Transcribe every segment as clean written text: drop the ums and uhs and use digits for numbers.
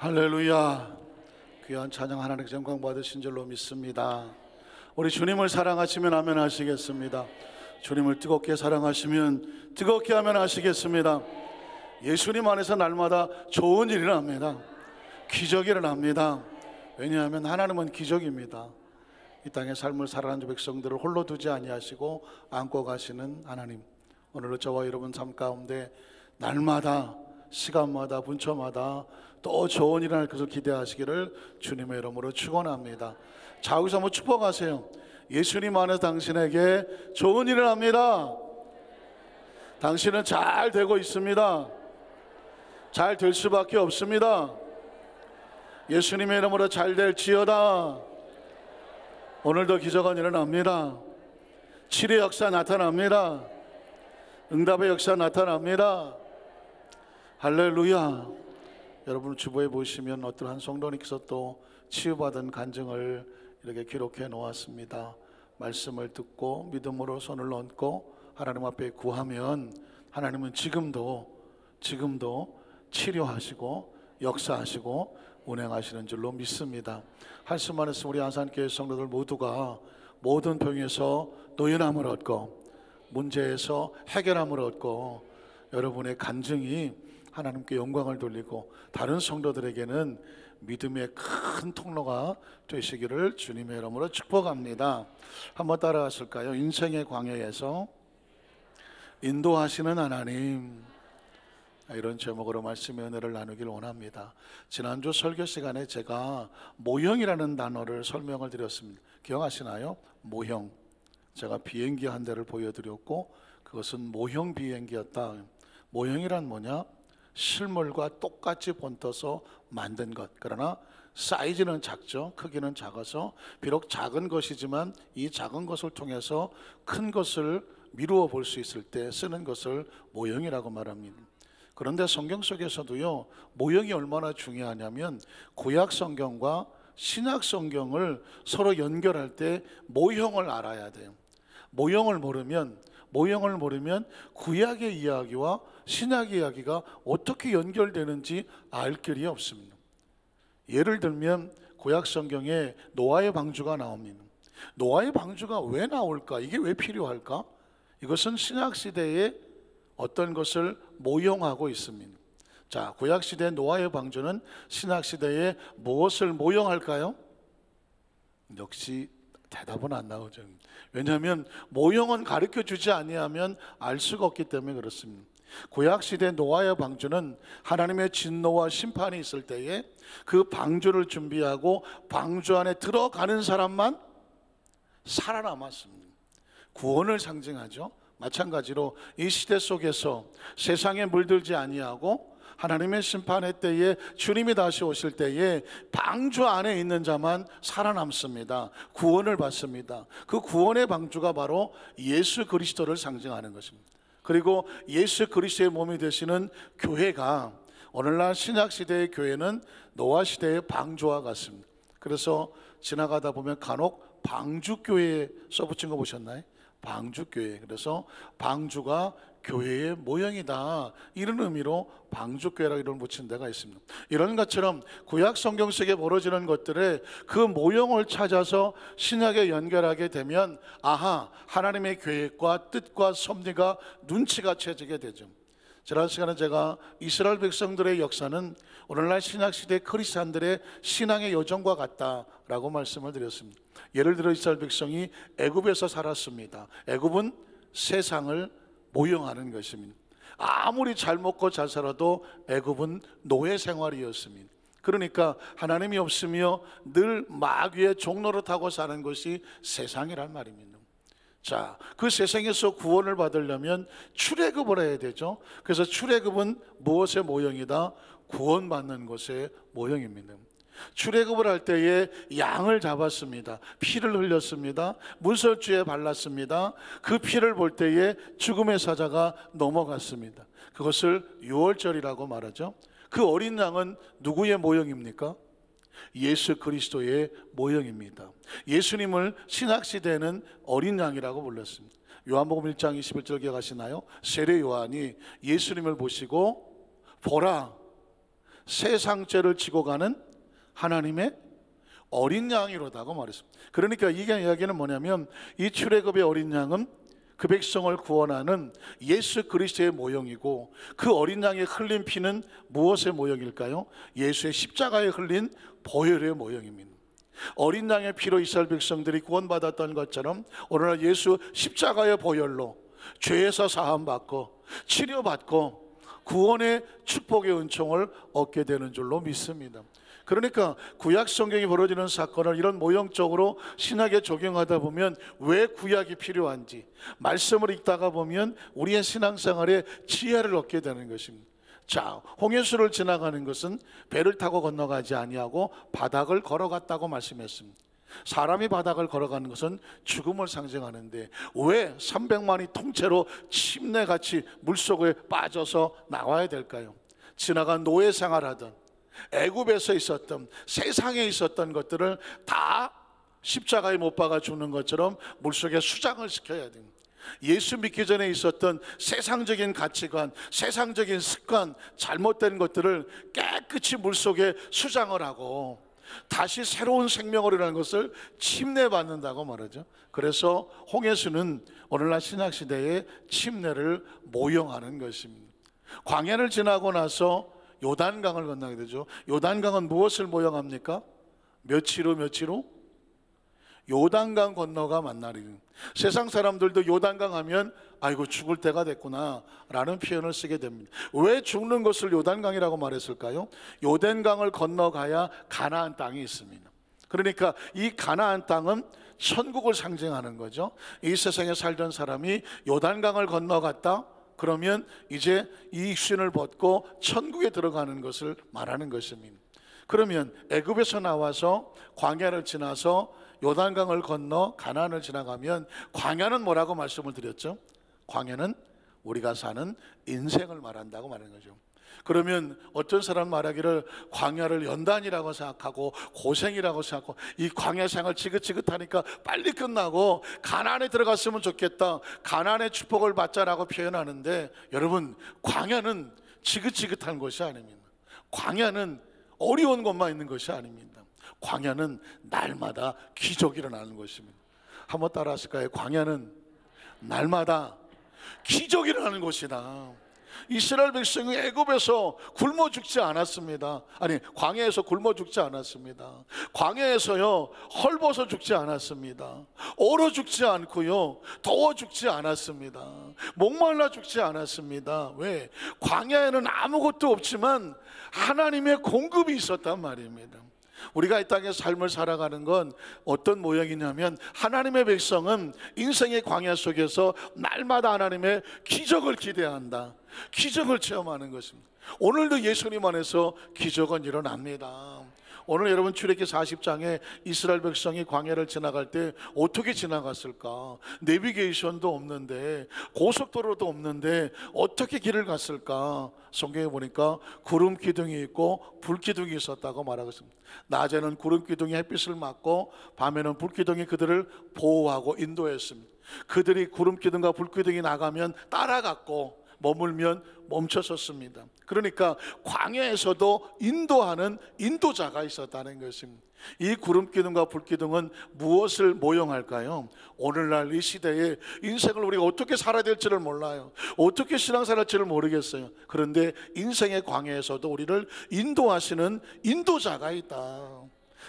할렐루야. 귀한 찬양 하나님께 영광 받으신 줄로 믿습니다. 우리 주님을 사랑하시면 아멘 하시겠습니다. 주님을 뜨겁게 사랑하시면 뜨겁게 아멘 하시겠습니다. 예수님 안에서 날마다 좋은 일이 납니다. 기적이 일어납니다. 왜냐하면 하나님은 기적입니다. 이 땅의 삶을 살아가는 백성들을 홀로 두지 아니하시고 안고 가시는 하나님, 오늘도 저와 여러분 삶 가운데 날마다 시간마다 분초마다 또 좋은 일이 날 것을 기대하시기를 주님의 이름으로 축원합니다. 자, 여기서 한번 축복하세요. 예수님 안에서 당신에게 좋은 일을 합니다. 당신은 잘 되고 있습니다. 잘 될 수밖에 없습니다. 예수님의 이름으로 잘 될지어다. 오늘도 기적은 일어납니다. 치료 역사 나타납니다. 응답의 역사 나타납니다. 할렐루야. 여러분 주보에 보시면 어떤 한 성도님께서 또 치유받은 간증을 이렇게 기록해 놓았습니다. 말씀을 듣고 믿음으로 손을 얹고 하나님 앞에 구하면 하나님은 지금도 치료하시고 역사하시고 운행하시는 줄로 믿습니다. 할 수만 있으면 우리 안산교회 성도들 모두가 모든 병에서 노연함을 얻고 문제에서 해결함을 얻고 여러분의 간증이 하나님께 영광을 돌리고 다른 성도들에게는 믿음의 큰 통로가 되시기를 주님의 이름으로 축복합니다. 한번 따라하실까요? 인생의 광야에서 인도하시는 하나님, 이런 제목으로 말씀의 은혜를 나누길 원합니다. 지난주 설교 시간에 제가 모형이라는 단어를 설명을 드렸습니다. 기억하시나요? 모형. 제가 비행기 한 대를 보여드렸고 그것은 모형 비행기였다. 모형이란 뭐냐? 실물과 똑같이 본떠서 만든 것. 그러나 사이즈는 작죠. 크기는 작아서 비록 작은 것이지만 이 작은 것을 통해서 큰 것을 미루어 볼 수 있을 때 쓰는 것을 모형이라고 말합니다. 그런데 성경 속에서도요, 모형이 얼마나 중요하냐면 구약 성경과 신약 성경을 서로 연결할 때 모형을 알아야 돼요. 모형을 모르면 구약의 이야기와 신약의 이야기가 어떻게 연결되는지 알 길이 없습니다. 예를 들면 구약 성경에 노아의 방주가 나옵니다. 노아의 방주가 왜 나올까? 이게 왜 필요할까? 이것은 신약 시대에 어떤 것을 모형하고 있습니다. 자, 구약 시대 노아의 방주는 신약 시대에 무엇을 모형할까요? 역시 대답은 안 나오죠. 왜냐하면 모형은 가르쳐 주지 아니하면 알 수가 없기 때문에 그렇습니다. 구약 시대 노아의 방주는 하나님의 진노와 심판이 있을 때에 그 방주를 준비하고 방주 안에 들어가는 사람만 살아남았습니다. 구원을 상징하죠. 마찬가지로 이 시대 속에서 세상에 물들지 아니하고 하나님의 심판의 때에 주님이 다시 오실 때에 방주 안에 있는 자만 살아남습니다. 구원을 받습니다. 그 구원의 방주가 바로 예수 그리스도를 상징하는 것입니다. 그리고 예수 그리스도의 몸이 되시는 교회가 오늘날 신약 시대의 교회는 노아 시대의 방주와 같습니다. 그래서 지나가다 보면 간혹 방주교회 써붙인 거 보셨나요? 방주교회. 그래서 방주가 교회의 모형이다, 이런 의미로 방주교회라고 이름을 붙인 데가 있습니다. 이런 것처럼 구약 성경 속에 벌어지는 것들의 그 모형을 찾아서 신약에 연결하게 되면 아하, 하나님의 계획과 뜻과 섭리가 눈치가 채지게 되죠. 지난 시간에 제가 이스라엘 백성들의 역사는 오늘날 신약시대 크리스찬들의 신앙의 여정과 같다라고 말씀을 드렸습니다. 예를 들어 이스라엘 백성이 애굽에서 살았습니다. 애굽은 세상을 모형하는 것입니다. 아무리 잘 먹고 잘 살아도 애굽은 노예 생활이었습니다. 그러니까 하나님이 없으며 늘 마귀의 종로를 타고 사는 것이 세상이란 말입니다. 자, 그 세상에서 구원을 받으려면 출애굽을 해야 되죠. 그래서 출애굽은 무엇의 모형이다? 구원받는 것의 모형입니다. 출애굽을 할 때에 양을 잡았습니다. 피를 흘렸습니다. 문설주에 발랐습니다. 그 피를 볼 때에 죽음의 사자가 넘어갔습니다. 그것을 유월절이라고 말하죠. 그 어린 양은 누구의 모형입니까? 예수 그리스도의 모형입니다. 예수님을 신약시대에는 어린 양이라고 불렀습니다. 요한복음 1장 21절 기억하시나요? 세례 요한이 예수님을 보시고 보라, 세상 죄를 지고 가는 하나님의 어린 양이로다고 말했습니다. 그러니까 이게 이야기는 뭐냐면 이 출애굽의 어린 양은 그 백성을 구원하는 예수 그리스도의 모형이고, 그 어린 양의 흘린 피는 무엇의 모형일까요? 예수의 십자가에 흘린 보혈의 모형입니다. 어린 양의 피로 이스라엘 백성들이 구원받았던 것처럼 오늘날 예수 십자가의 보혈로 죄에서 사함받고 치료받고 구원의 축복의 은총을 얻게 되는 줄로 믿습니다. 그러니까 구약 성경이 벌어지는 사건을 이런 모형적으로 신약에 적용하다 보면 왜 구약이 필요한지, 말씀을 읽다가 보면 우리의 신앙생활에 지혜를 얻게 되는 것입니다. 자, 홍해수를 지나가는 것은 배를 타고 건너가지 아니하고 바닥을 걸어갔다고 말씀했습니다. 사람이 바닥을 걸어가는 것은 죽음을 상징하는데 왜 300만이 통째로 침례같이 물속에 빠져서 나와야 될까요? 지나간 노예 생활하던 애굽에서 있었던 세상에 있었던 것들을 다 십자가에 못 박아 죽는 것처럼 물속에 수장을 시켜야 됩니다. 예수 믿기 전에 있었던 세상적인 가치관, 세상적인 습관, 잘못된 것들을 깨끗이 물속에 수장을 하고 다시 새로운 생명을이라는 것을 침례받는다고 말하죠. 그래서 홍해수는 오늘날 신약시대의 침례를 모형하는 것입니다. 광야를 지나고 나서 요단강을 건너게 되죠. 요단강은 무엇을 모형합니까? 며칠 후 요단강 건너가 만나리. 세상 사람들도 요단강 하면 아이고 죽을 때가 됐구나 라는 표현을 쓰게 됩니다. 왜 죽는 것을 요단강이라고 말했을까요? 요단강을 건너가야 가나안 땅이 있습니다. 그러니까 이 가나안 땅은 천국을 상징하는 거죠. 이 세상에 살던 사람이 요단강을 건너갔다 그러면 이제 이 육신을 벗고 천국에 들어가는 것을 말하는 것입니다. 그러면 애굽에서 나와서 광야를 지나서 요단강을 건너 가나안을 지나가면 광야는 뭐라고 말씀을 드렸죠? 광야는 우리가 사는 인생을 말한다고 말하는 거죠. 그러면 어떤 사람 말하기를 광야를 연단이라고 생각하고 고생이라고 생각하고 이 광야 생활 지긋지긋하니까 빨리 끝나고 가나안에 들어갔으면 좋겠다, 가나안의 축복을 받자라고 표현하는데, 여러분 광야는 지긋지긋한 것이 아닙니다. 광야는 어려운 것만 있는 것이 아닙니다. 광야는 날마다 기적이 일어나는 것입니다. 한번 따라 하실까요? 광야는 날마다 기적이 일어나는 것이다. 이스라엘 백성이 애굽에서 굶어 죽지 않았습니다. 아니, 광야에서 굶어 죽지 않았습니다. 광야에서요 헐벗어 죽지 않았습니다. 얼어 죽지 않고요 더워 죽지 않았습니다. 목말라 죽지 않았습니다. 왜? 광야에는 아무것도 없지만 하나님의 공급이 있었단 말입니다. 우리가 이 땅의 삶을 살아가는 건 어떤 모양이냐면, 하나님의 백성은 인생의 광야 속에서 날마다 하나님의 기적을 기대한다, 기적을 체험하는 것입니다. 오늘도 예수님 안에서 기적은 일어납니다. 오늘 여러분 출애굽기 40장에 이스라엘 백성이 광야를 지나갈 때 어떻게 지나갔을까? 내비게이션도 없는데, 고속도로도 없는데 어떻게 길을 갔을까? 성경에 보니까 구름 기둥이 있고 불 기둥이 있었다고 말하고 있습니다. 낮에는 구름 기둥이 햇빛을 막고 밤에는 불 기둥이 그들을 보호하고 인도했습니다. 그들이 구름 기둥과 불 기둥이 나가면 따라갔고 머물면 멈춰섰습니다. 그러니까 광야에서도 인도하는 인도자가 있었다는 것입니다. 이 구름 기둥과 불 기둥은 무엇을 모형할까요? 오늘날 이 시대에 인생을 우리가 어떻게 살아야 될지를 몰라요. 어떻게 신앙생활 할지를 모르겠어요. 그런데 인생의 광야에서도 우리를 인도하시는 인도자가 있다.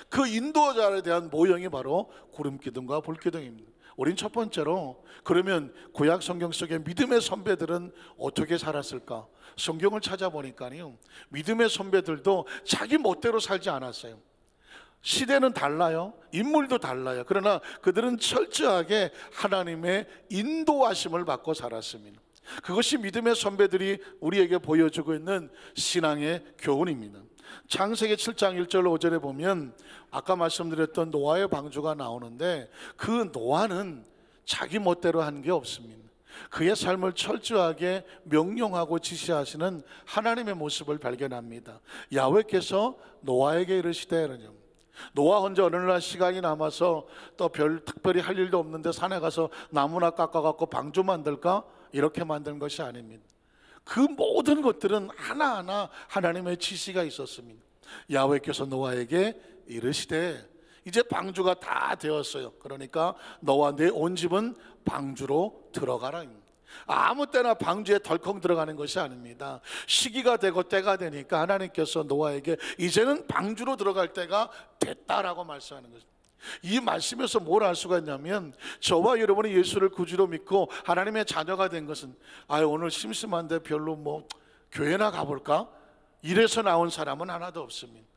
그 인도자에 대한 모형이 바로 구름 기둥과 불 기둥입니다. 우린 첫 번째로, 그러면 구약 성경 속의 믿음의 선배들은 어떻게 살았을까? 성경을 찾아보니까요 믿음의 선배들도 자기 멋대로 살지 않았어요. 시대는 달라요, 인물도 달라요. 그러나 그들은 철저하게 하나님의 인도하심을 받고 살았습니다. 그것이 믿음의 선배들이 우리에게 보여주고 있는 신앙의 교훈입니다. 창세기 7장 1절 5절에 보면 아까 말씀드렸던 노아의 방주가 나오는데, 그 노아는 자기 멋대로 한 게 없습니다. 그의 삶을 철저하게 명령하고 지시하시는 하나님의 모습을 발견합니다. 야훼께서 노아에게 이르시되, 노아 혼자 어느 날 시간이 남아서 또 특별히 할 일도 없는데 산에 가서 나무나 깎아갖고 방주 만들까? 이렇게 만든 것이 아닙니다. 그 모든 것들은 하나하나 하나님의 지시가 있었습니다. 야훼께서 노아에게 이르시되 이제 방주가 다 되었어요. 그러니까 너와 내 온 집은 방주로 들어가라. 아무 때나 방주에 덜컹 들어가는 것이 아닙니다. 시기가 되고 때가 되니까 하나님께서 노아에게 이제는 방주로 들어갈 때가 됐다라고 말씀하는 것입니다. 이 말씀에서 뭘 알 수가 있냐면, 저와 여러분이 예수를 구주로 믿고 하나님의 자녀가 된 것은 오늘 심심한데 별로 교회나 가볼까? 이래서 나온 사람은 하나도 없습니다.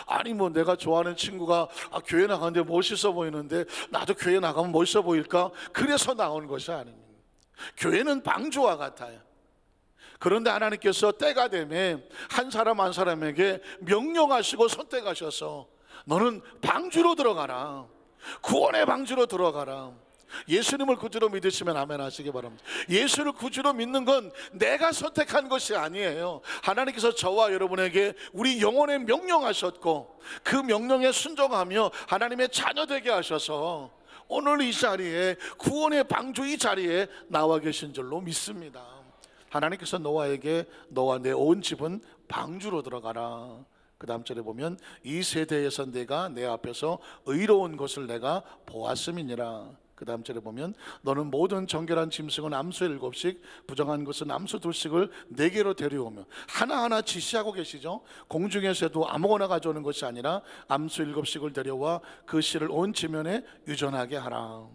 아니 내가 좋아하는 친구가 교회 나가는데 멋있어 보이는데 나도 교회 나가면 멋있어 보일까? 그래서 나온 것이 아닙니다. 교회는 방주와 같아요. 그런데 하나님께서 때가 되면 한 사람 한 사람에게 명령하시고 선택하셔서 너는 방주로 들어가라, 구원의 방주로 들어가라. 예수님을 구주로 믿으시면 아멘 하시기 바랍니다. 예수를 구주로 믿는 건 내가 선택한 것이 아니에요. 하나님께서 저와 여러분에게 우리 영혼에 명령하셨고 그 명령에 순종하며 하나님의 자녀 되게 하셔서 오늘 이 자리에, 구원의 방주 이 자리에 나와 계신 줄로 믿습니다. 하나님께서 노아에게 너와 내 온 집은 방주로 들어가라. 그 다음 절에 보면 이 세대에서 내가 내 앞에서 의로운 것을 내가 보았음이니라. 그 다음 절에 보면 너는 모든 정결한 짐승은 암소 7씩, 부정한 것은 암소 2씩을 내게로 데려오며, 하나하나 지시하고 계시죠. 공중에서도 아무거나 가져오는 것이 아니라 암소 7씩을 데려와 그 씨를 온 지면에 유전하게 하라.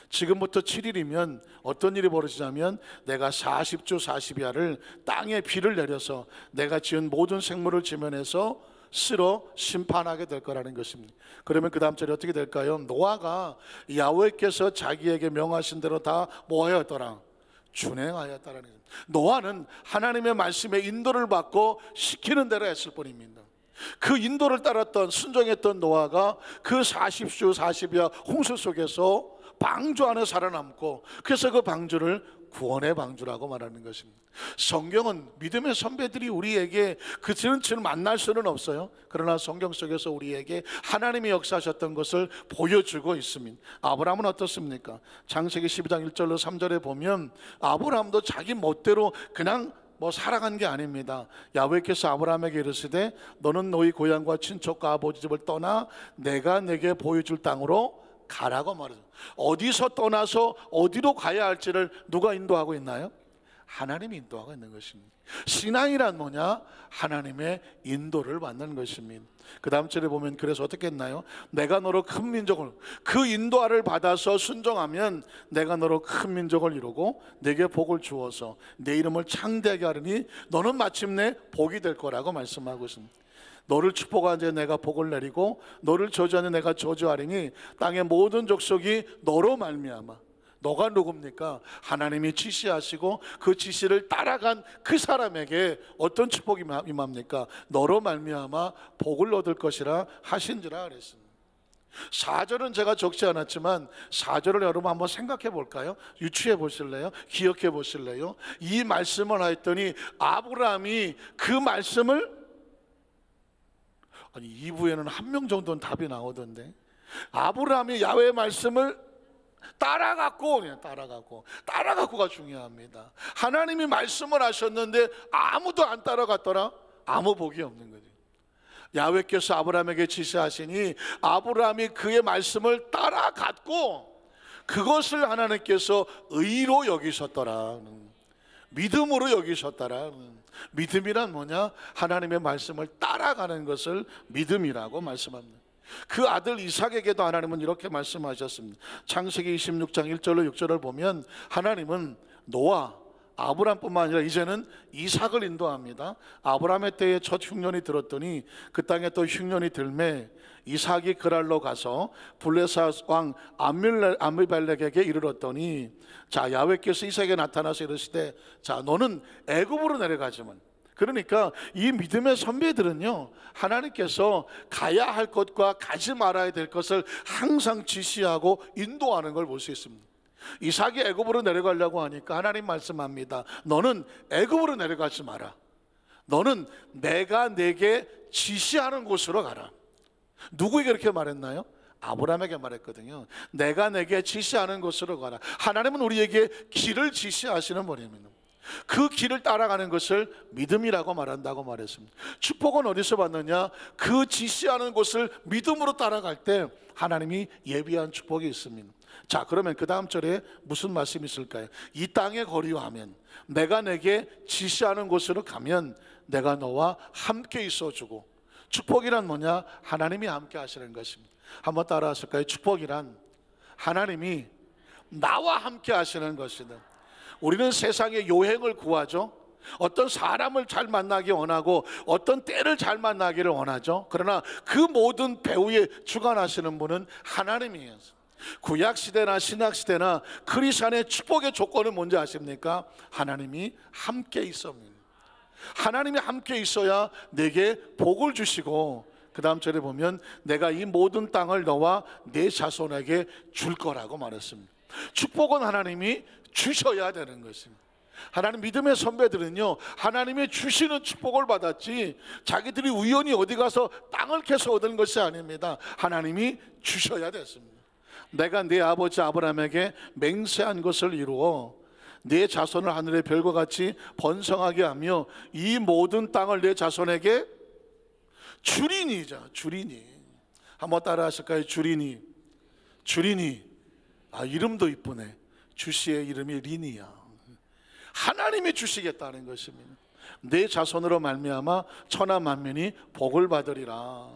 지금부터 7일이면 어떤 일이 벌어지냐면 내가 40주 40야를 땅에 비를 내려서 내가 지은 모든 생물을 지면에서 쓸어 심판하게 될 거라는 것입니다. 그러면 그 다음 절이 어떻게 될까요? 노아가 야훼께서 자기에게 명하신 대로 다 뭐하였더라? 준행하였다라는 것입니다. 노아는 하나님의 말씀에 인도를 받고 시키는 대로 했을 뿐입니다. 그 인도를 따랐던, 순종했던 노아가 그 40주 40야 홍수 속에서 방주 안에 살아남고, 그래서 그 방주를 구원의 방주라고 말하는 것입니다. 성경은 믿음의 선배들이 우리에게 그들은 만날 수는 없어요. 그러나 성경 속에서 우리에게 하나님이 역사하셨던 것을 보여주고 있습니다. 아브라함은 어떻습니까? 창세기 12장 1절로 3절에 보면 아브라함도 자기 멋대로 그냥 살아간 게 아닙니다. 야훼께서 아브라함에게 이르시되 너는 너희 고향과 친척과 아버지 집을 떠나 내가 내게 보여줄 땅으로 가라고 말해요. 어디서 떠나서 어디로 가야 할지를 누가 인도하고 있나요? 하나님이 인도하고 있는 것입니다. 신앙이란 뭐냐? 하나님의 인도를 받는 것입니다. 그 다음 절에 보면 그래서 어떻게 했나요? 내가 너로 큰 민족을, 그 인도를 받아서 순종하면 내가 너로 큰 민족을 이루고 내게 복을 주어서 내 이름을 창대하게 하리니 너는 마침내 복이 될 거라고 말씀하고 있습니다. 너를 축복하는 자 내가 복을 내리고 너를 저주하는 내가 저주하리니 땅의 모든 족속이 너로 말미암아. 너가 누굽니까? 하나님이 지시하시고 그 지시를 따라간 그 사람에게 어떤 축복이 임합니까? 너로 말미암아 복을 얻을 것이라 하신지라 그랬습니다. 4절은 제가 적지 않았지만 4절을 여러분 한번 생각해 볼까요? 유추해 보실래요? 기억해 보실래요? 이 말씀을 하였더니 아브라함이 그 말씀을, 아니 2부에는 한 명 정도는 답이 나오던데, 아브라함이 야훼의 말씀을 따라가고가 중요합니다. 하나님이 말씀을 하셨는데 아무도 안 따라갔더라? 아무 복이 없는 거죠. 야훼께서 아브라함에게 지시하시니 아브라함이 그의 말씀을 따라갔고 그것을 하나님께서 의로 여기셨더라, 믿음으로 여기셨더라. 믿음이란 뭐냐? 하나님의 말씀을 따라가는 것을 믿음이라고 말씀합니다. 그 아들 이삭에게도 하나님은 이렇게 말씀하셨습니다. 창세기 26장 1절로 6절을 보면 하나님은 노아, 아브람뿐만 아니라 이제는 이삭을 인도합니다. 아브람의 때에 첫 흉년이 들었더니 그 땅에 또 흉년이 들매 이삭이 그랄로 가서 블레사 왕 아미멜렉에게 이르렀더니 자 야훼께서 이삭에게 나타나서 이르시되 자 너는 애굽으로 내려가지만. 그러니까 이 믿음의 선배들은요, 하나님께서 가야 할 것과 가지 말아야 될 것을 항상 지시하고 인도하는 걸 볼 수 있습니다. 이삭이 애굽으로 내려가려고 하니까 하나님 말씀합니다. 너는 애굽으로 내려가지 마라. 너는 내가 내게 지시하는 곳으로 가라. 누구에게 그렇게 말했나요? 아브라함에게 말했거든요. 내가 내게 지시하는 곳으로 가라. 하나님은 우리에게 길을 지시하시는 분입니다. 그 길을 따라가는 것을 믿음이라고 말한다고 말했습니다. 축복은 어디서 받느냐? 그 지시하는 곳을 믿음으로 따라갈 때 하나님이 예비한 축복이 있습니다. 자, 그러면 그 다음 절에 무슨 말씀이 있을까요? 이 땅에 거류하면, 내가 내게 지시하는 곳으로 가면 내가 너와 함께 있어주고. 축복이란 뭐냐? 하나님이 함께 하시는 것입니다. 한번 따라 하실까요? 축복이란 하나님이 나와 함께 하시는 것이다. 우리는 세상에 요행을 구하죠. 어떤 사람을 잘 만나기 원하고 어떤 때를 잘 만나기를 원하죠. 그러나 그 모든 배후에 주관하시는 분은 하나님이에요. 구약시대나 신약시대나 크리스천의 축복의 조건은 뭔지 아십니까? 하나님이 함께 있습니다. 하나님이 함께 있어야 내게 복을 주시고, 그 다음 절에 보면 내가 이 모든 땅을 너와 내 자손에게 줄 거라고 말했습니다. 축복은 하나님이 주셔야 되는 것입니다. 하나님 믿음의 선배들은요, 하나님의 주시는 축복을 받았지 자기들이 우연히 어디 가서 땅을 캐서 얻은 것이 아닙니다. 하나님이 주셔야 됐습니다. 내가 내 아버지 아브라함에게 맹세한 것을 이루어 내 자손을 하늘의 별과 같이 번성하게 하며 이 모든 땅을 내 자손에게 주리니자. 주리니. 한번 따라 하실까요? 주리니. 주리니. 아, 이름도 이쁘네. 주씨의 이름이 리니야. 하나님이 주시겠다는 것입니다. 내 자손으로 말미암아 천하 만민이 복을 받으리라.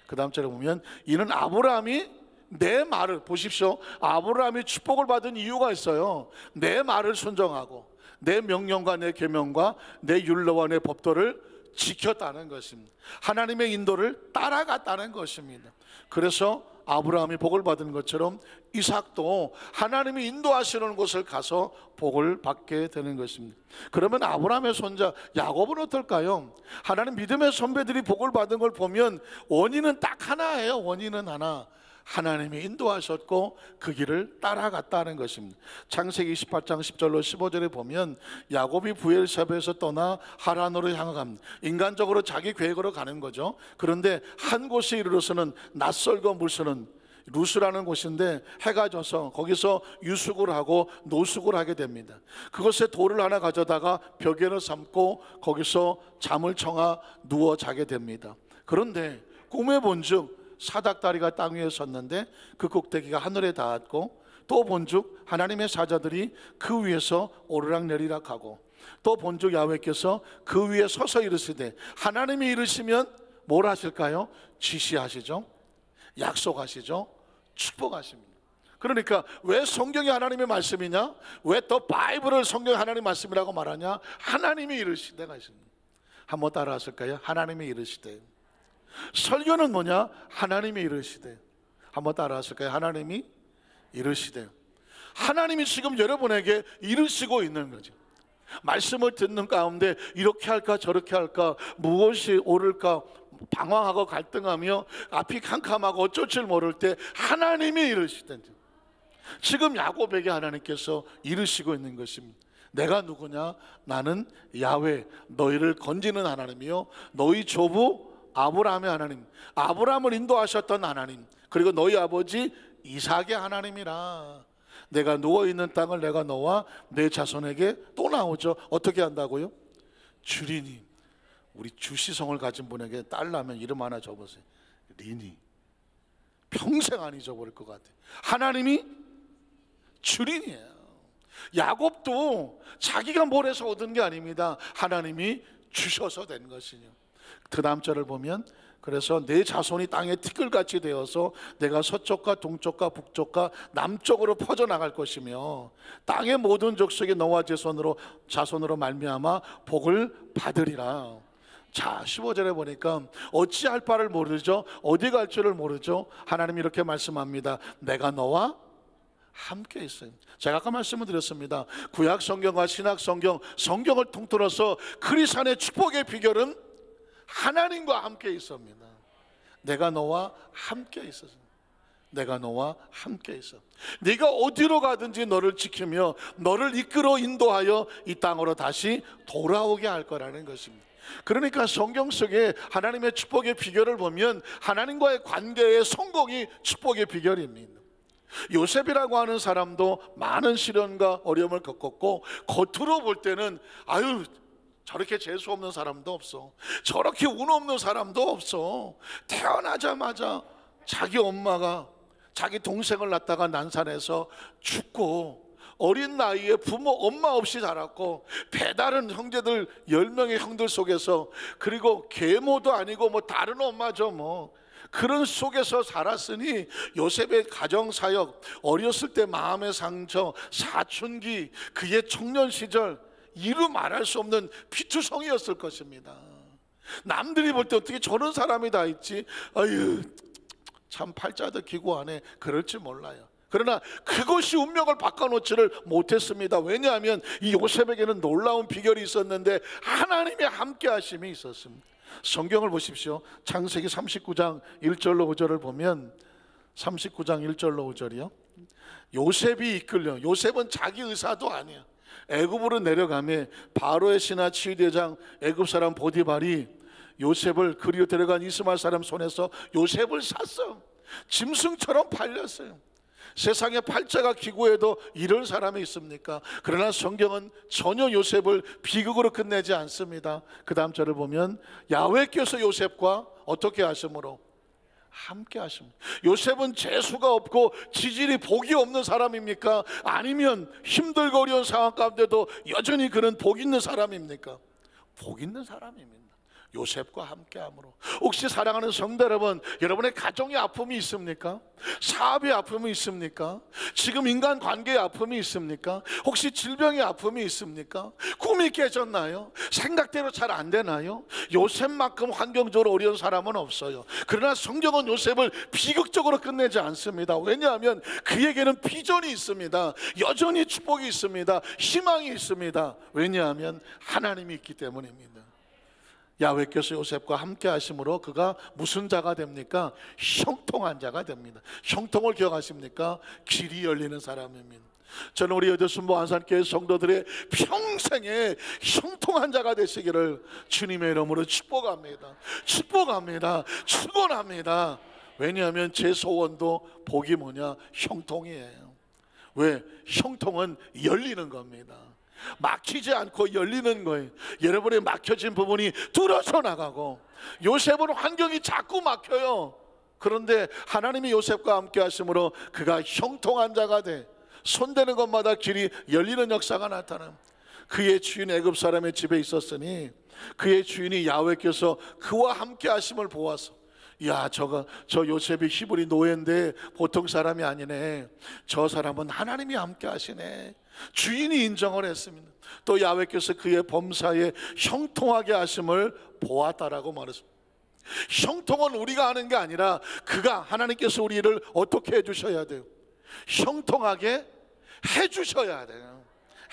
그 다음 절에 보면 이는 아브라함이 내 말을, 보십시오, 아브라함이 축복을 받은 이유가 있어요. 내 말을 순종하고 내 명령과 내 계명과 내 율례와 내 법도를 지켰다는 것입니다. 하나님의 인도를 따라갔다는 것입니다. 그래서 아브라함이 복을 받은 것처럼 이삭도 하나님이 인도하시는 곳을 가서 복을 받게 되는 것입니다. 그러면 아브라함의 손자 야곱은 어떨까요? 하나님 믿음의 선배들이 복을 받은 걸 보면 원인은 딱 하나예요. 원인은 하나. 하나님이 인도하셨고 그 길을 따라갔다는 것입니다. 창세기 28장 10절로 15절에 보면 야곱이 부엘사베에서 떠나 하란으로 향합니다. 인간적으로 자기 계획으로 가는 거죠. 그런데 한 곳에 이르러서는 낯설고 물서는 루스라는 곳인데 해가 져서 거기서 유숙을 하고 노숙을 하게 됩니다. 그곳에 돌을 하나 가져다가 벽에를 삼고 거기서 잠을 청하 누워 자게 됩니다. 그런데 꿈에 본즉 사닥다리가 땅 위에 섰는데 그 꼭대기가 하늘에 닿았고, 또 본즉 하나님의 사자들이 그 위에서 오르락내리락 하고, 또 본즉 야훼께서 그 위에 서서 이르시되, 하나님이 이르시면 뭘 하실까요? 지시하시죠, 약속하시죠, 축복하십니다. 그러니까 왜 성경이 하나님의 말씀이냐? 왜 더 바이블을 성경이 하나님의 말씀이라고 말하냐? 하나님이 이르시되가 있습니다. 한번 따라 하실까요? 하나님이 이르시되. 설교는 뭐냐? 하나님이 이르시되. 한번 따라 하실까요? 하나님이 이르시되. 하나님이 지금 여러분에게 이르시고 있는 거죠. 말씀을 듣는 가운데 이렇게 할까 저렇게 할까, 무엇이 옳을까 방황하고 갈등하며 앞이 캄캄하고 어쩔 줄 모를 때 하나님이 이르시든지. 지금 야곱에게 하나님께서 이르시고 있는 것입니다. 내가 누구냐? 나는 야훼, 너희를 건지는 하나님이요 너희 조부 아브라함의 하나님, 아브라함을 인도하셨던 하나님, 그리고 너희 아버지 이삭의 하나님이라. 내가 누워있는 땅을 내가 너와 내 자손에게, 또 나오죠. 어떻게 한다고요? 주리니. 우리 주시성을 가진 분에게 딸 나면 이름 하나 적으세요. 리니. 평생 안 잊어버릴 것 같아요. 하나님이 주린이에요. 야곱도 자기가 뭘 해서 얻은 게 아닙니다. 하나님이 주셔서 된 것이요. 그 다음 절을 보면, 그래서 내 자손이 땅에 티끌같이 되어서 내가 서쪽과 동쪽과 북쪽과 남쪽으로 퍼져나갈 것이며 땅의 모든 족속이 너와 자손으로 말미암아 복을 받으리라. 자, 15절에 보니까 어찌할 바를 모르죠, 어디 갈 줄을 모르죠. 하나님이 이렇게 말씀합니다. 내가 너와 함께 있어요. 제가 아까 말씀을 드렸습니다. 구약 성경과 신약 성경, 성경을 통틀어서 크리스천의 축복의 비결은 하나님과 함께 있습니다. 내가 너와 함께 있었어. 내가 너와 함께 있어. 네가 어디로 가든지 너를 지키며 너를 이끌어 인도하여 이 땅으로 다시 돌아오게 할 거라는 것입니다. 그러니까 성경 속에 하나님의 축복의 비결을 보면 하나님과의 관계의 성공이 축복의 비결입니다. 요셉이라고 하는 사람도 많은 시련과 어려움을 겪었고, 겉으로 볼 때는 아유 저렇게 재수 없는 사람도 없어, 저렇게 운 없는 사람도 없어. 태어나자마자 자기 엄마가 자기 동생을 낳다가 난산해서 죽고, 어린 나이에 부모 엄마 없이 자랐고, 배다른 형제들 10명의 형들 속에서, 그리고 계모도 아니고 뭐 다른 엄마죠 뭐, 그런 속에서 살았으니 요셉의 가정사역, 어렸을 때 마음의 상처, 사춘기, 그의 청년 시절, 이루 말할 수 없는 피투성이었을 것입니다. 남들이 볼 때 어떻게 저런 사람이 다 있지, 아유 참 팔자도 기구하네, 그럴지 몰라요. 그러나 그것이 운명을 바꿔놓지를 못했습니다. 왜냐하면 이 요셉에게는 놀라운 비결이 있었는데 하나님의 함께 하심이 있었습니다. 성경을 보십시오. 창세기 39장 1절로 5절을 보면, 39장 1절로 5절이요, 요셉이 이끌려, 요셉은 자기 의사도 아니야, 애굽으로 내려가며 바로의 신하 치위대장 애굽 사람 보디발이 요셉을 그리로 데려간 이스마엘 사람 손에서 요셉을 샀어. 짐승처럼 팔렸어요. 세상에 팔자가 기구해도 이런 사람이 있습니까? 그러나 성경은 전혀 요셉을 비극으로 끝내지 않습니다. 그 다음 절을 보면, 야훼께서 요셉과 어떻게 하심으로? 함께 하십니다. 요셉은 재수가 없고 지질이 복이 없는 사람입니까? 아니면 힘들고 어려운 상황 가운데도 여전히 그는 복 있는 사람입니까? 복 있는 사람입니다. 요셉과 함께함으로. 혹시 사랑하는 성도 여러분, 여러분의 가정의 아픔이 있습니까? 사업의 아픔이 있습니까? 지금 인간관계의 아픔이 있습니까? 혹시 질병의 아픔이 있습니까? 꿈이 깨졌나요? 생각대로 잘 안 되나요? 요셉만큼 환경적으로 어려운 사람은 없어요. 그러나 성경은 요셉을 비극적으로 끝내지 않습니다. 왜냐하면 그에게는 비전이 있습니다. 여전히 축복이 있습니다. 희망이 있습니다. 왜냐하면 하나님이 있기 때문입니다. 야훼께서 요셉과 함께 하심으로 그가 무슨 자가 됩니까? 형통한 자가 됩니다. 형통을 기억하십니까? 길이 열리는 사람입니다. 저는 우리 여대순보 안산교회 성도들의 평생에 형통한 자가 되시기를 주님의 이름으로 축복합니다. 축복합니다. 축원합니다. 왜냐하면 제 소원도 복이 뭐냐? 형통이에요. 왜? 형통은 열리는 겁니다. 막히지 않고 열리는 거예요. 여러분의 막혀진 부분이 뚫어져 나가고, 요셉은 환경이 자꾸 막혀요. 그런데 하나님이 요셉과 함께 하심으로 그가 형통한 자가 돼, 손대는 것마다 길이 열리는 역사가 나타납니다. 그의 주인 애굽 사람의 집에 있었으니 그의 주인이 야훼께서 그와 함께 하심을 보아서, 야, 저 요셉이 히브리 노예인데 보통 사람이 아니네, 저 사람은 하나님이 함께 하시네, 주인이 인정을 했습니다. 또 야훼께서 그의 범사에 형통하게 하심을 보았다라고 말했습니다. 형통은 우리가 하는 게 아니라 그가, 하나님께서 우리를 어떻게 해주셔야 돼요? 형통하게 해주셔야 돼요.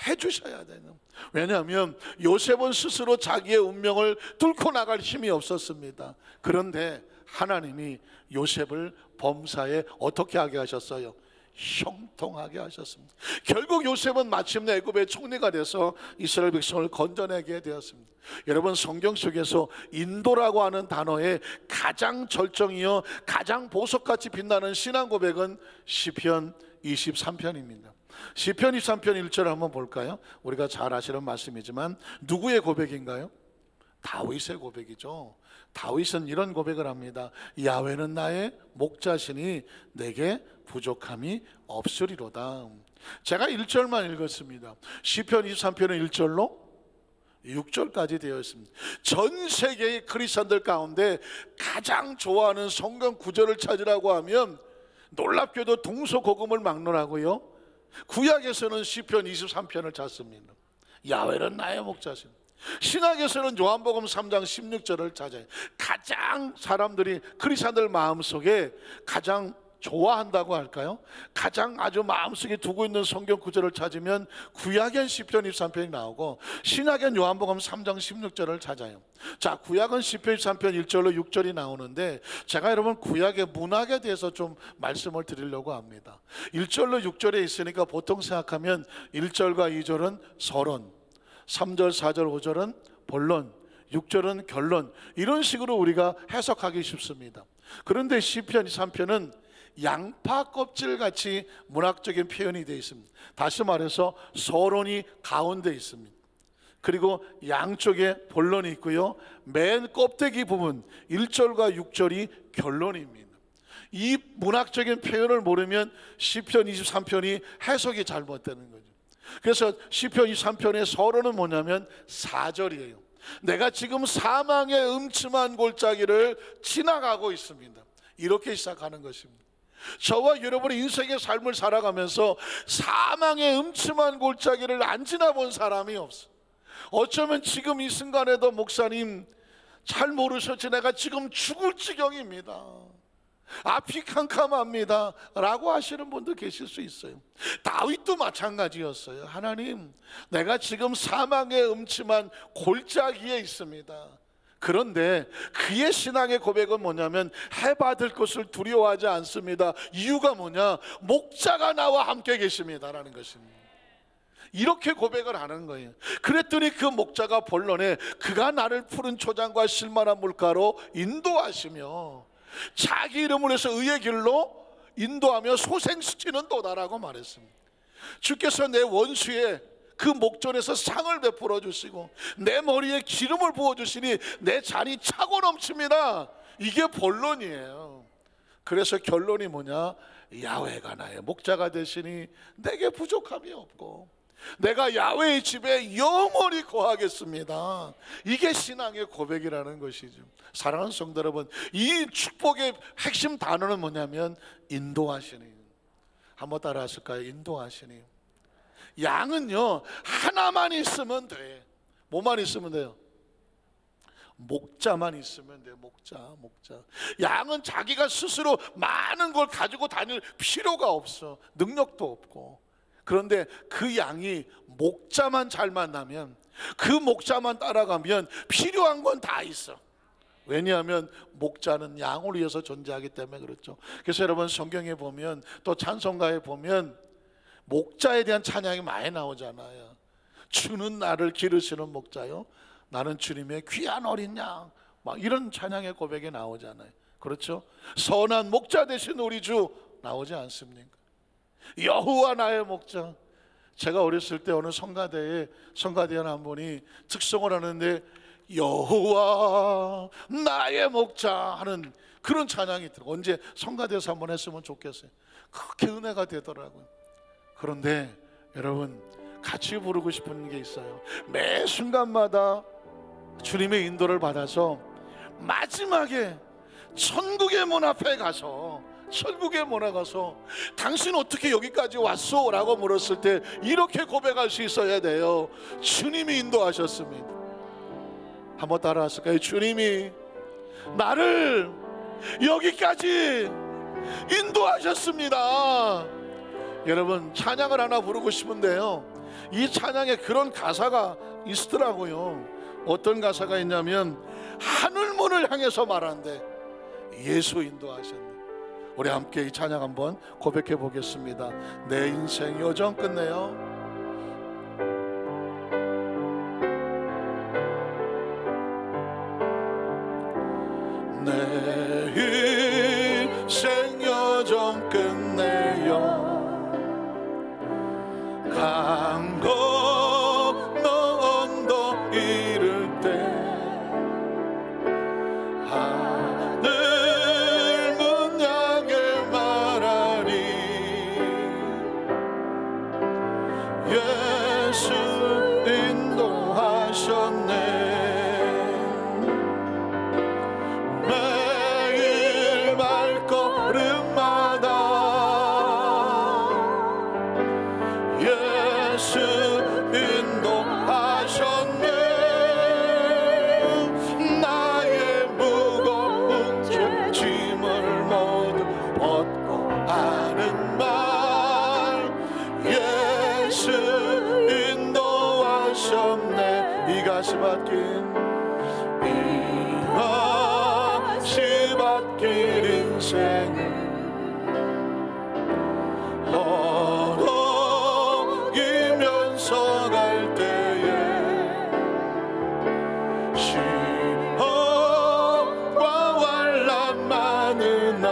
해주셔야 돼요. 왜냐하면 요셉은 스스로 자기의 운명을 뚫고 나갈 힘이 없었습니다. 그런데 하나님이 요셉을 범사에 어떻게 하게 하셨어요? 형통하게 하셨습니다. 결국 요셉은 마침내 애굽의 총리가 돼서 이스라엘 백성을 건져내게 되었습니다. 여러분, 성경 속에서 인도라고 하는 단어의 가장 절정이요 가장 보석같이 빛나는 신앙 고백은 시편 23편입니다. 시편 23편 1절 한번 볼까요? 우리가 잘 아시는 말씀이지만 누구의 고백인가요? 다윗의 고백이죠. 다윗은 이런 고백을 합니다. 야훼는 나의 목자시니 내게 부족함이 없으리로다. 제가 1절만 읽었습니다. 시편 23편은 1절로 6절까지 되어 있습니다. 전 세계의 크리스천들 가운데 가장 좋아하는 성경 구절을 찾으라고 하면 놀랍게도 동서고금을 막론하고요, 구약에서는 시편 23편을 찾습니다. 야훼는 나의 목자시니, 신약에서는 요한복음 3장 16절을 찾아요. 가장 사람들이, 크리스천들 마음속에 가장 좋아한다고 할까요? 가장 아주 마음속에 두고 있는 성경 구절을 찾으면 구약엔 시편 23편이 나오고 신약엔 요한복음 3장 16절을 찾아요. 자, 구약은 시편 23편 1절로 6절이 나오는데 제가 여러분 구약의 문학에 대해서 좀 말씀을 드리려고 합니다. 1절로 6절에 있으니까 보통 생각하면 1절과 2절은 서론, 3절, 4절, 5절은 본론, 6절은 결론, 이런 식으로 우리가 해석하기 쉽습니다. 그런데 시편 23편은 양파 껍질 같이 문학적인 표현이 되어 있습니다. 다시 말해서 서론이 가운데 있습니다. 그리고 양쪽에 본론이 있고요, 맨 껍데기 부분 1절과 6절이 결론입니다. 이 문학적인 표현을 모르면 시편 23편이 해석이 잘못되는 거죠. 그래서 시편 23편의 서론은 뭐냐면 4절이에요. 내가 지금 사망의 음침한 골짜기를 지나가고 있습니다. 이렇게 시작하는 것입니다. 저와 여러분의 인생의 삶을 살아가면서 사망의 음침한 골짜기를 안 지나본 사람이 없어. 어쩌면 지금 이 순간에도 목사님 잘 모르셨지, 내가 지금 죽을 지경입니다, 앞이 캄캄합니다 라고 하시는 분도 계실 수 있어요. 다윗도 마찬가지였어요. 하나님, 내가 지금 사망의 음침한 골짜기에 있습니다. 그런데 그의 신앙의 고백은 뭐냐면 해받을 것을 두려워하지 않습니다. 이유가 뭐냐? 목자가 나와 함께 계십니다 라는 것입니다. 이렇게 고백을 하는 거예요. 그랬더니 그 목자가 본론에 그가 나를 푸른 초장과 실만한 물가로 인도하시며 자기 이름을 해서 의의 길로 인도하며 소생시키는 도다라고 말했습니다. 주께서 내 원수의 그 목전에서 상을 베풀어 주시고 내 머리에 기름을 부어 주시니 내 잔이 차고 넘칩니다. 이게 본론이에요. 그래서 결론이 뭐냐? 야훼가 나의 목자가 되시니 내게 부족함이 없고 내가 야훼의 집에 영원히 거하겠습니다. 이게 신앙의 고백이라는 것이죠. 사랑하는 성도 여러분, 이 축복의 핵심 단어는 뭐냐면 인도하시니. 한번 따라 하실까요? 인도하시니. 양은요 하나만 있으면 돼. 뭐만 있으면 돼요? 목자만 있으면 돼. 목자. 양은 자기가 스스로 많은 걸 가지고 다닐 필요가 없어. 능력도 없고. 그런데 그 양이 목자만 잘 만나면, 그 목자만 따라가면 필요한 건 다 있어. 왜냐하면 목자는 양을 위해서 존재하기 때문에 그렇죠. 그래서 여러분 성경에 보면 또 찬송가에 보면 목자에 대한 찬양이 많이 나오잖아요. 주는 나를 기르시는 목자요, 나는 주님의 귀한 어린 양, 막 이런 찬양의 고백이 나오잖아요. 그렇죠? 선한 목자 되신 우리 주 나오지 않습니까? 여호와 나의 목자. 제가 어렸을 때 어느 성가대에 성가대원 한 분이 특성을 하는데 여호와 나의 목자 하는 그런 찬양이 들어. 언제 성가대에서 한번 했으면 좋겠어요. 그렇게 은혜가 되더라고요. 그런데 여러분, 같이 부르고 싶은 게 있어요. 매 순간마다 주님의 인도를 받아서 마지막에 천국의 문 앞에 가서, 천국의 문에 가서 당신 어떻게 여기까지 왔소? 라고 물었을 때 이렇게 고백할 수 있어야 돼요. 주님이 인도하셨습니다. 한번 따라 하실까요? 주님이 나를 여기까지 인도하셨습니다. 여러분, 찬양을 하나 부르고 싶은데요, 이 찬양에 그런 가사가 있더라고요. 어떤 가사가 있냐면 하늘문을 향해서 말하는데 예수 인도하셨네. 우리 함께 이 찬양 한번 고백해 보겠습니다. 내 인생 여정 끝내요. 내 인생 여정 끝내요. 강 건너 언덕 이를 때 하늘 문 향해 말하리 예수 인도하셨네. 매일 발걸음마다 예수 인도하셨네. 나의 무거운 짐을 모두 벗고 하는 말 예수 인도하셨네. 이 가시 받긴 이것이 받길 인생은 어록이면서 갈 때에 시험과 환난 많으나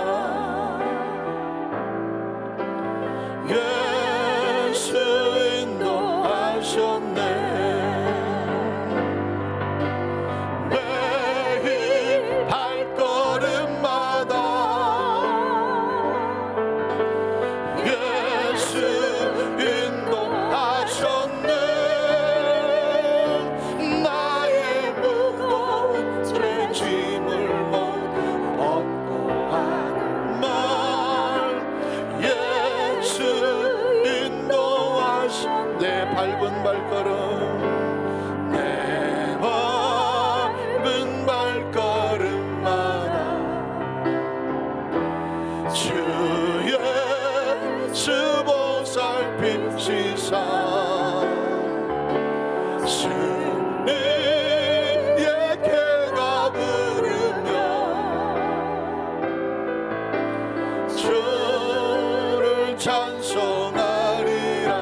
찬송하리라.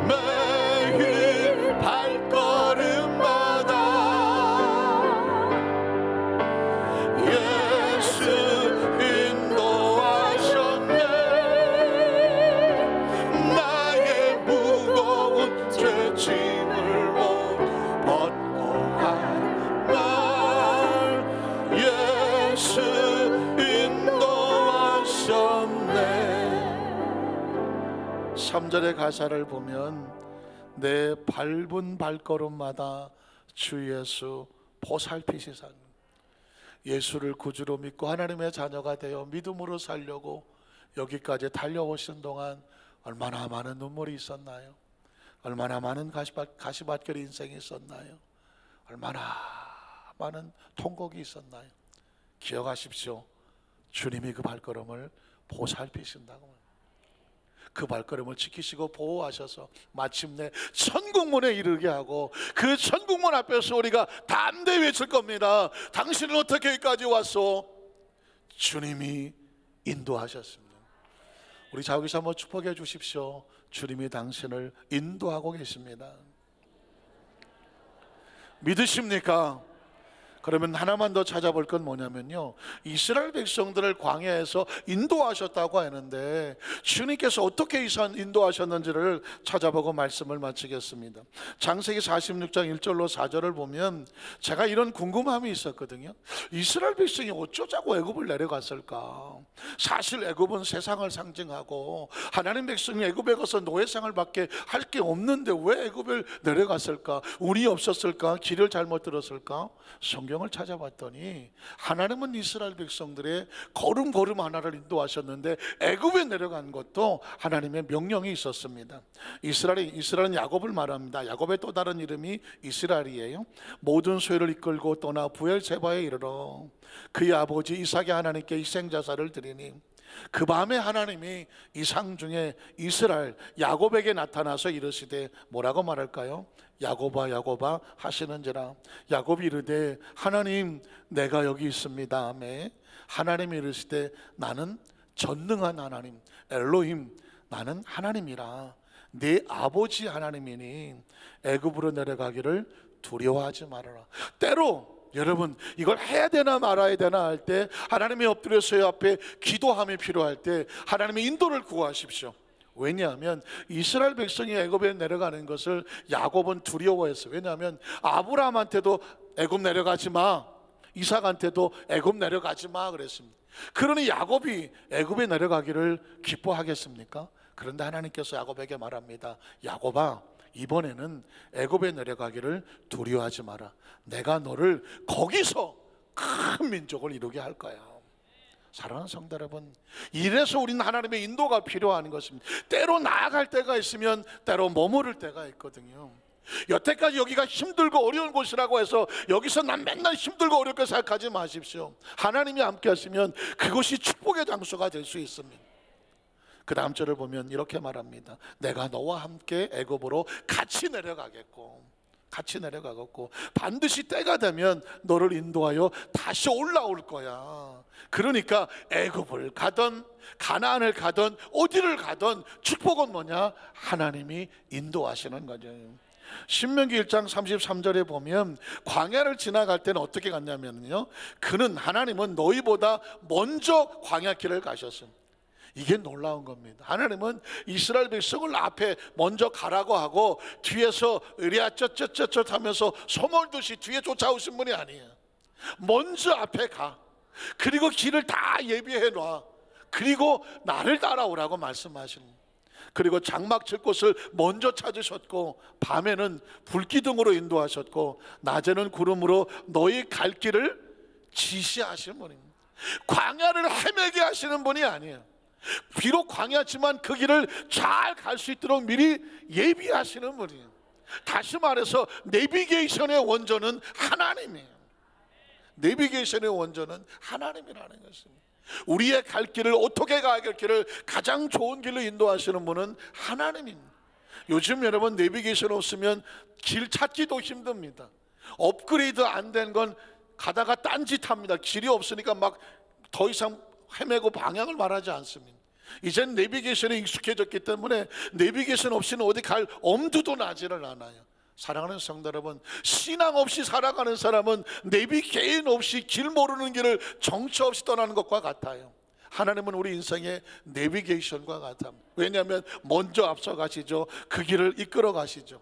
매일 발걸음마다 예수 인도하셨네. 나의 무거운 죄짐을 못 벗고 갈 날 예수 인도하셨네. 3절의 가사를 보면 내 밟은 발걸음마다 주 예수 보살피시사. 예수를 구주로 믿고 하나님의 자녀가 되어 믿음으로 살려고 여기까지 달려오신 동안 얼마나 많은 눈물이 있었나요? 얼마나 많은 가시밭길 인생이 있었나요? 얼마나 많은 통곡이 있었나요? 기억하십시오. 주님이 그 발걸음을 보살피신다고. 그 발걸음을 지키시고 보호하셔서 마침내 천국문에 이르게 하고, 그 천국문 앞에서 우리가 담대히 외칠 겁니다. 당신은 어떻게 여기까지 왔소? 주님이 인도하셨습니다. 우리 자기서 한번 축복해 주십시오. 주님이 당신을 인도하고 계십니다. 믿으십니까? 그러면 하나만 더 찾아볼 건 뭐냐면요, 이스라엘 백성들을 광야에서 인도하셨다고 하는데 주님께서 어떻게 인도하셨는지를 찾아보고 말씀을 마치겠습니다. 창세기 46장 1절로 4절을 보면 제가 이런 궁금함이 있었거든요. 이스라엘 백성이 어쩌자고 애굽을 내려갔을까? 사실 애굽은 세상을 상징하고 하나님 백성이 애굽에 가서 노예생활밖에 할 게 없는데 왜 애굽을 내려갔을까? 운이 없었을까? 길을 잘못 들었을까? 성경을 찾아봤더니 하나님은 이스라엘 백성들의 걸음걸음 하나를 인도하셨는데 애굽에 내려간 것도 하나님의 명령이 있었습니다. 이스라엘은 야곱을 말합니다. 야곱의 또 다른 이름이 이스라엘이에요. 모든 소유를 이끌고 떠나 부엘세바에 이르러 그의 아버지 이삭의 하나님께 희생자사를 드리니, 그 밤에 하나님이 이상 중에 이스라엘 야곱에게 나타나서 이르시되 뭐라고 말할까요? 야곱아 야곱아 하시는지라. 야곱이 이르되 하나님 내가 여기 있습니다. 아멘. 하나님이 이르시되 나는 전능한 하나님 엘로힘, 나는 하나님이라. 네 아버지 하나님이니 애굽으로 내려가기를 두려워하지 말아라. 때로 여러분 이걸 해야 되나 말아야 되나 할 때 하나님의 엎드려서의 앞에 기도함이 필요할 때 하나님의 인도를 구하십시오. 왜냐하면 이스라엘 백성이 애굽에 내려가는 것을 야곱은 두려워했어요. 왜냐하면 아브라함한테도 애굽 내려가지 마, 이삭한테도 애굽 내려가지 마 그랬습니다. 그러니 야곱이 애굽에 내려가기를 기뻐하겠습니까? 그런데 하나님께서 야곱에게 말합니다. 야곱아, 이번에는 애굽에 내려가기를 두려워하지 마라. 내가 너를 거기서 큰 민족을 이루게 할 거야. 사랑하는 성도 여러분, 이래서 우리는 하나님의 인도가 필요한 것입니다. 때로 나아갈 때가 있으면 때로 머무를 때가 있거든요. 여태까지 여기가 힘들고 어려운 곳이라고 해서 여기서 난 맨날 힘들고 어렵게 생각하지 마십시오. 하나님이 함께 하시면 그것이 축복의 장소가 될 수 있습니다. 그 다음 절을 보면 이렇게 말합니다. 내가 너와 함께 애굽으로 같이 내려가겠고 반드시 때가 되면 너를 인도하여 다시 올라올 거야. 그러니까 애굽을 가든 가나안을 가든 어디를 가든 축복은 뭐냐? 하나님이 인도하시는 거죠. 신명기 1장 33절에 보면 광야를 지나갈 때는 어떻게 갔냐면요, 그는 하나님은 너희보다 먼저 광야길을 가셨습니다. 이게 놀라운 겁니다. 하나님은 이스라엘 백성을 앞에 먼저 가라고 하고 뒤에서 으랴 쩌쩌쩌쩌 하면서 소몰듯이 뒤에 쫓아오신 분이 아니에요. 먼저 앞에 가. 그리고 길을 다 예비해 놔. 그리고 나를 따라오라고 말씀하시는. 그리고 장막 칠 곳을 먼저 찾으셨고 밤에는 불기둥으로 인도하셨고 낮에는 구름으로 너희 갈 길을 지시하시는 분입니다. 광야를 헤매게 하시는 분이 아니에요. 비록 광야지만 그 길을 잘 갈 수 있도록 미리 예비하시는 분이에요. 다시 말해서 내비게이션의 원조는 하나님이에요. 내비게이션의 원조는 하나님이라는 것입니다. 우리의 갈 길을 어떻게 가야 할 길을 가장 좋은 길로 인도하시는 분은 하나님입니다. 요즘 여러분 내비게이션 없으면 길 찾기도 힘듭니다. 업그레이드 안 된 건 가다가 딴짓합니다. 길이 없으니까 막 더 이상 헤매고 방향을 말하지 않습니다. 이젠 내비게이션에 익숙해졌기 때문에 내비게이션 없이는 어디 갈 엄두도 나지를 않아요. 사랑하는 성도 여러분, 신앙 없이 살아가는 사람은 내비게이션 없이 길 모르는 길을 정처 없이 떠나는 것과 같아요. 하나님은 우리 인생의 내비게이션과 같아요. 왜냐하면 먼저 앞서 가시죠. 그 길을 이끌어 가시죠.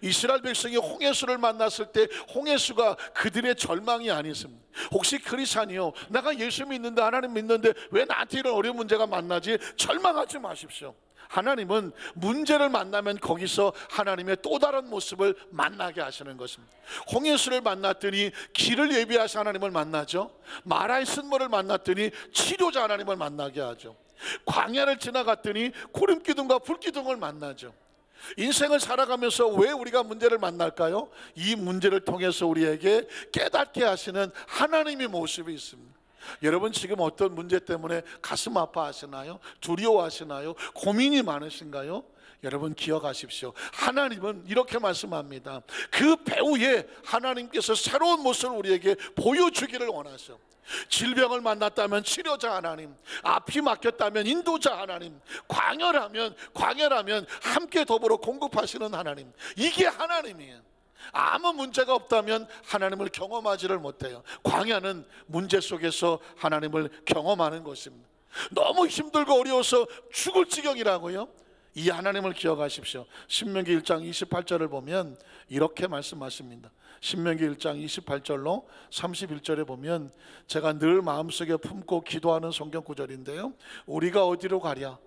이스라엘 백성이 홍해수를 만났을 때 홍해수가 그들의 절망이 아니었습니다. 혹시 크리스찬이요, 내가 예수 믿는데 하나님 믿는데 왜 나한테 이런 어려운 문제가 만나지? 절망하지 마십시오. 하나님은 문제를 만나면 거기서 하나님의 또 다른 모습을 만나게 하시는 것입니다. 홍해수를 만났더니 길을 예비하신 하나님을 만나죠. 마라의 쓴물을 만났더니 치료자 하나님을 만나게 하죠. 광야를 지나갔더니 구름기둥과 불기둥을 만나죠. 인생을 살아가면서 왜 우리가 문제를 만날까요? 이 문제를 통해서 우리에게 깨닫게 하시는 하나님의 모습이 있습니다. 여러분 지금 어떤 문제 때문에 가슴 아파하시나요? 두려워하시나요? 고민이 많으신가요? 여러분 기억하십시오. 하나님은 이렇게 말씀합니다. 그 배후에 하나님께서 새로운 모습을 우리에게 보여주기를 원하셔. 질병을 만났다면 치료자 하나님, 앞이 막혔다면 인도자 하나님, 광야라면 함께 더불어 공급하시는 하나님, 이게 하나님이에요. 아무 문제가 없다면 하나님을 경험하지를 못해요. 광야는 문제 속에서 하나님을 경험하는 것입니다. 너무 힘들고 어려워서 죽을 지경이라고요? 이 하나님을 기억하십시오. 신명기 1장 28절을 보면 이렇게 말씀하십니다. 신명기 1장 28절로 31절에 보면 제가 늘 마음속에 품고 기도하는 성경 구절인데요, 우리가 어디로 가랴?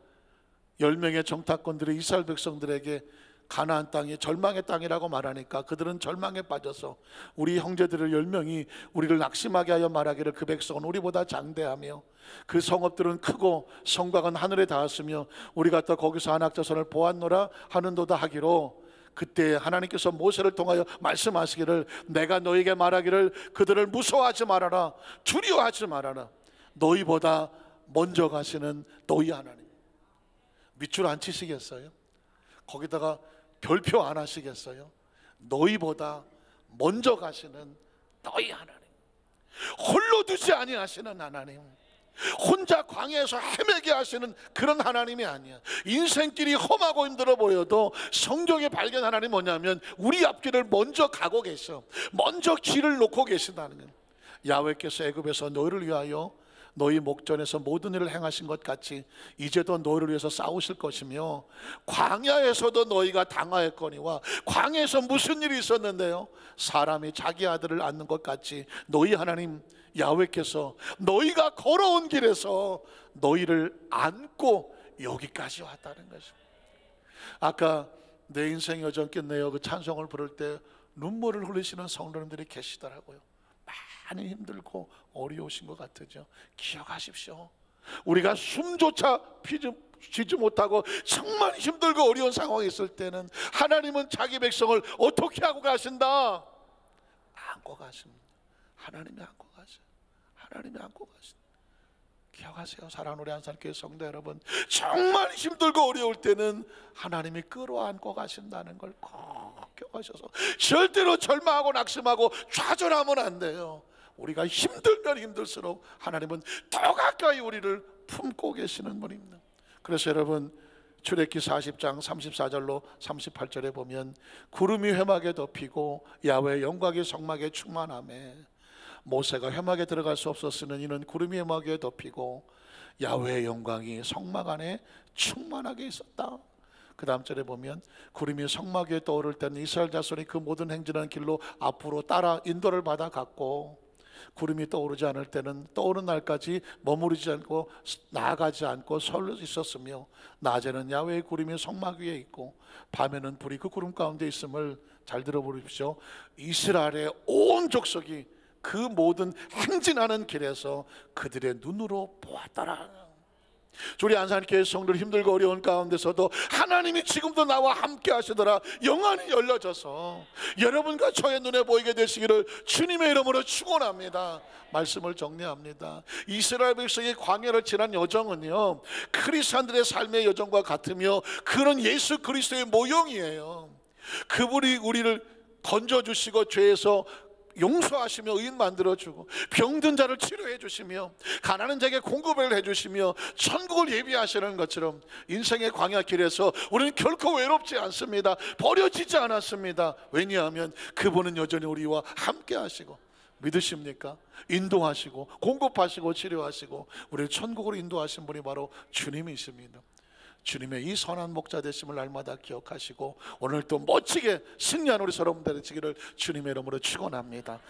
10명의 정탐꾼들이 이스라엘 백성들에게 가나안 땅이 절망의 땅이라고 말하니까 그들은 절망에 빠져서 우리 형제들을 10명이 우리를 낙심하게 하여 말하기를 그 백성은 우리보다 장대하며 그 성읍들은 크고 성곽은 하늘에 닿았으며 우리가 또 거기서 안악자손을 보았노라 하는도다 하기로, 그때 하나님께서 모세를 통하여 말씀하시기를 내가 너에게 말하기를 그들을 무서워하지 말아라, 두려워하지 말아라. 너희보다 먼저 가시는 너희 하나님. 밑줄 안 치시겠어요? 거기다가 별표 안 하시겠어요? 너희보다 먼저 가시는 너희 하나님, 홀로 두지 아니하시는 하나님, 혼자 광야에서 헤매게 하시는 그런 하나님이 아니야. 인생길이 험하고 힘들어 보여도 성경에 발견 하나님 뭐냐면 우리 앞길을 먼저 가고 계셔. 먼저 길을 놓고 계신다는 거예요. 야훼께서 애굽에서 너희를 위하여 너희 목전에서 모든 일을 행하신 것 같이 이제도 너희를 위해서 싸우실 것이며 광야에서도 너희가 당하였거니와, 광야에서 무슨 일이 있었는데요? 사람이 자기 아들을 안는 것 같이 너희 하나님 야훼께서 너희가 걸어온 길에서 너희를 안고 여기까지 왔다는 것입니다. 아까 내 인생 여정 끝내요 그 찬송을 부를 때 눈물을 흘리시는 성도님들이 계시더라고요. 많이 힘들고 어려우신 것 같으죠. 기억하십시오. 우리가 숨조차 쉬지 못하고 정말 힘들고 어려운 상황이 있을 때는 하나님은 자기 백성을 어떻게 하고 가신다? 안고 가십니다. 하나님이 안고 가셔. 하나님이 안고 가신다. 기억하세요. 사랑하는 우리 한산교회 성도 여러분, 정말 힘들고 어려울 때는 하나님이 끌어안고 가신다는 걸 꼭 기억하셔서 절대로 절망하고 낙심하고 좌절하면 안 돼요. 우리가 힘들면 힘들수록 하나님은 더 가까이 우리를 품고 계시는 분입니다. 그래서 여러분 출애굽기 40장 34절로 38절에 보면 구름이 회막에 덮이고 야훼의 영광이 성막에 충만하매 모세가 회막에 들어갈 수 없었으는 이는 구름이 회막에 덮이고 야훼의 영광이 성막 안에 충만하게 있었다. 그 다음 절에 보면 구름이 성막 위에 떠오를 때는 이스라엘 자손이 그 모든 행진하는 길로 앞으로 따라 인도를 받아 갔고, 구름이 떠오르지 않을 때는 떠오른 날까지 머무르지 않고 나아가지 않고 서울에 있었으며, 낮에는 야훼의 구름이 성막 위에 있고 밤에는 불이 그 구름 가운데 있음을 잘 들어보십시오. 이스라엘의 온 족속이 그 모든 행진하는 길에서 그들의 눈으로 보았더라. 우리 안산교회 성도들 힘들고 어려운 가운데서도 하나님이 지금도 나와 함께 하시더라. 영안이 열려져서 여러분과 저의 눈에 보이게 되시기를 주님의 이름으로 축원합니다. 말씀을 정리합니다. 이스라엘 백성의 광야를 지난 여정은요 크리스찬들의 삶의 여정과 같으며 그런 예수 그리스도의 모형이에요. 그분이 우리를 건져주시고 죄에서 용서하시며 의인 만들어주고, 병든 자를 치료해 주시며, 가난한 자에게 공급을 해주시며, 천국을 예비하시는 것처럼 인생의 광야길에서 우리는 결코 외롭지 않습니다. 버려지지 않았습니다. 왜냐하면 그분은 여전히 우리와 함께 하시고, 믿으십니까? 인도하시고 공급하시고 치료하시고 우리를 천국으로 인도하신 분이 바로 주님이십니다. 주님의 이 선한 목자 되심을 날마다 기억하시고 오늘 또 멋지게 승리한 우리 여러분들 되시기를 주님의 이름으로 축원합니다.